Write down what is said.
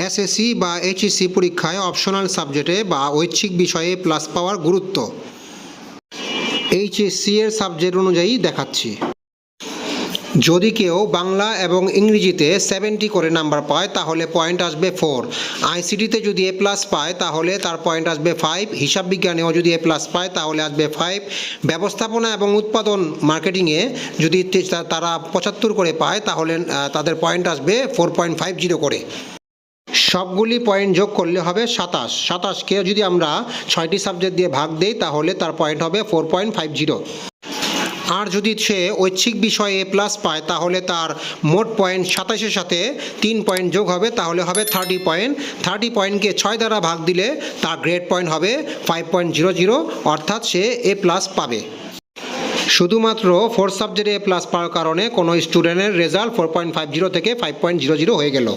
SSC বা HSC পরীক্ষায় optional সাবজেক্টে বা ঐচ্ছিক বিষয়ে প্লাস পাওয়ার গুরুত্ব এইচএসসি এর সাবজেক্ট অনুযায়ী দেখাচ্ছি। যদি কেউ বাংলা এবং ইংরেজিতে 70 করে নাম্বার পায় তাহলে পয়েন্ট আসবে 4। আইসিটিতে যদি এ প্লাস পায় তাহলে তার পয়েন্ট আসবে 5। হিসাব বিজ্ঞানেও যদি এ প্লাস পায় তাহলে আসবে 5। ব্যবস্থাপনা এবং উৎপাদন মার্কেটিংয়ে যদি তারা 75 করে পায় তাহলে তাদের পয়েন্ট আসবে 4.50 করে। সবগুলি পয়েন্ট যোগ করলে হবে 27। 27কে যদি আমরা 6টি সাবজেক্ট দিয়ে ভাগ দেই তাহলে তার পয়েন্ট হবে 4.50। আর যদি সে ঐচ্ছিক বিষয়ে এ প্লাস পায় তাহলে তার মোট পয়েন্ট 27-এর সাথে 3 পয়েন্ট যোগ হবে, তাহলে হবে 30 পয়েন্ট। 30 পয়েন্টকে 6 দ্বারা ভাগ দিলে তার গ্রেড পয়েন্ট হবে 5.00, অর্থাৎ সে এ প্লাস পাবে। শুধুমাত্র 4 সাবজেক্টে এ প্লাস পাওয়ার কারণে কোনো স্টুডেন্টের রেজাল্ট 4.50 থেকে 5.00 হয়ে গেল।